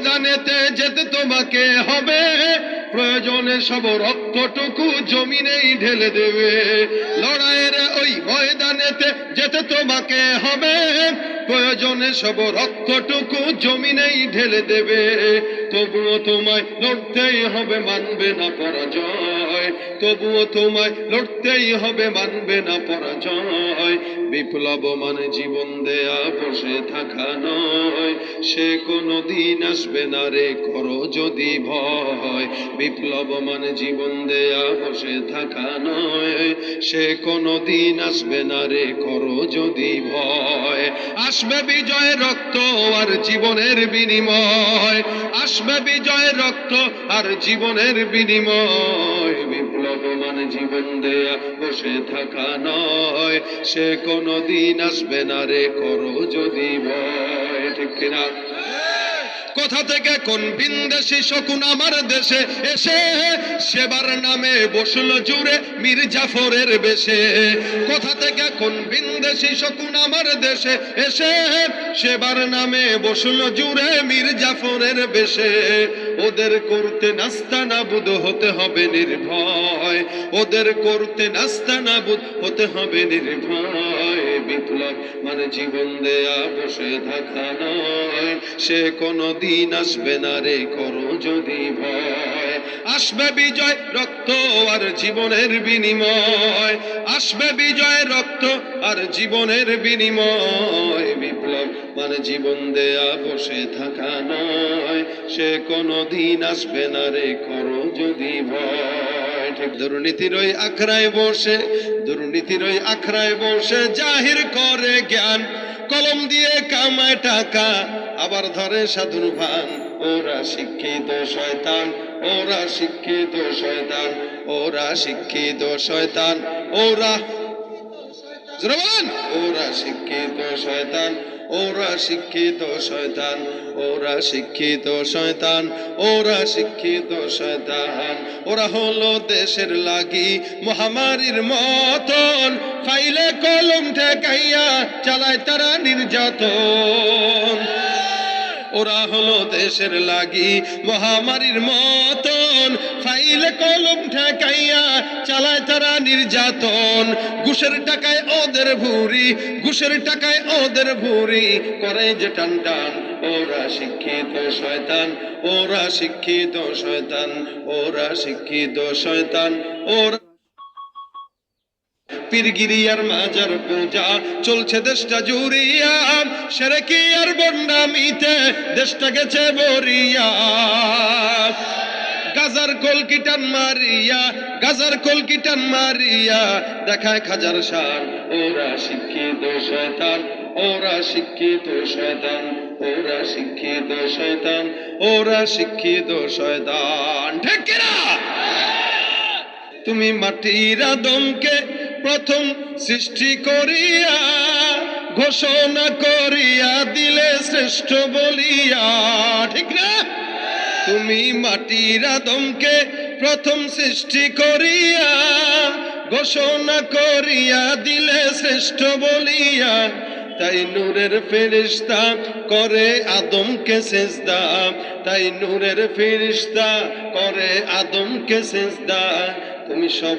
ময়দানেতে যেতে তোমাকে হবে, প্রয়োজনে সব রক্তটুকু জমিনেই ঢেলে দেবে। লড়াইয়ের ওই ময়দানেতে যেতে তোমাকে হবে, প্রয়োজনে সব রক্তটুকু জমিনেই ঢেলে দেবে। তবুও তোমায় লড়তেই হবে, মানবে না পরাজয়। তবুও তোমায় লড়তেই হবে, মানবে না পরাজয়। বিপ্লব মানে জীবন দেয়া, বসে থাকা নয়। সে কোনো দিন আসবে না রে, করো যদি ভয়। বিপ্লব মানে জীবন দেয়া, বসে থাকা নয়। সে কোনো দিন আসবে না রে, করো যদি ভয়। আসবে বিজয় রক্ত আর জীবনের বিনিময়, আসবে বিজয় রক্ত আর জীবনের বিনিময়। বিপ্লব মানে জীবন দেয়া, বসে থাকা নয়। সে কোনো দিন আসবে না রে, করো যদি ভয়। ঠিক কিনা? কোথা থেকে কোন বিন্দেশি শকুন আমার দেশে এসে সেবার নামে বসলো জুড়ে মীর জাফরের বেশে। কোথা থেকে কোন বিন্দেশি শকুন আমার দেশে এসে সেবার নামে বসলো জুড়ে মীর জাফরের বেশে। ওদের করতে নাস্তানাবুদ হতে হবে নির্ভয়, ওদের করতে নাস্তানাবুদ হতে হবে নির্ভয়। বিপ্লব মানে জীবন দেয়া, বসে থাকা নয়। সে কোনো দিন আসবে না রে, করো যদি ভয়। আসবে বিজয় রক্ত আর জীবনের বিনিময়, আসবে বিজয় রক্ত আর জীবনের বিনিময়। বিপ্লব মানে জীবন দেয়া, বসে থাকা নয়। সে কোনো দিন আসবে না রে, করো যদি ভয়। ঠিক। দুর্নীতির ওই আখড়ায় বসে, দুর্নীতির ওই আখড়ায় বসে জাহির করে জ্ঞান। কলম দিয়ে কামায় টাকা, আবার ধরে সাধুর ভান। ওরা শিক্ষিত শয়তান, ওরা শিক্ষিত শয়তান, ওরা শিক্ষিত শয়তান, ওরা বলেন, ওরা শিক্ষিত শয়তান, ওরা শিক্ষিত শয়তান, ওরা শিক্ষিত শয়তান, ওরা শিক্ষিত শয়তান। ওরা হলো দেশের লাগি মহামারীর মতন, ফাইলে কলম ঠেকাইয়া চালায় তারা নির্যাতন। ওরা হলো দেশের লাগি মহামারীর মতন, ফাইলে কলম ঠেকাইয়া চালায় তারা নির্যাতন। ঘুষের টাকায় ওদের ভুরি, ঘুষের টাকায় ওদের ভুরি করে যে টান টান। ওরা শিক্ষিত শয়তান, ওরা শিক্ষিত শয়তান, ওরা শিক্ষিত শয়তান। ওরা পীরগিরি আর মাজার পূজা চলছে দেশটা জুড়িয়া, সেরেকি আর বন্ডামিতে দেশটা গেছে বরিয়া। গাজার কলকিটান মারিয়া, গাজার কলকিটান মারিয়া দেখায় খাজার শান। ওরা শিক্ষিত শয়তান, ওরা শিক্ষিত শয়তান, ওরা শিক্ষিত শয়তান, ওরা শিক্ষিত শয়তান। ঠিক কিনা? তুমি মাটির আদমকে প্রথম সৃষ্টি করিয়া ঘোষণা করিয়া দিলে শ্রেষ্ঠ বলিয়া। ঠিক না? তুমি মাটির আদমকে প্রথম সৃষ্টি করিয়া ঘোষণা করিয়া দিলে শ্রেষ্ঠ বলিয়া। তাই নূরের ফেরেশতা করে আদমকে সেজদা, তাই নূরের ফেরেশতা করে আদমকে সেজদা। তুমি সব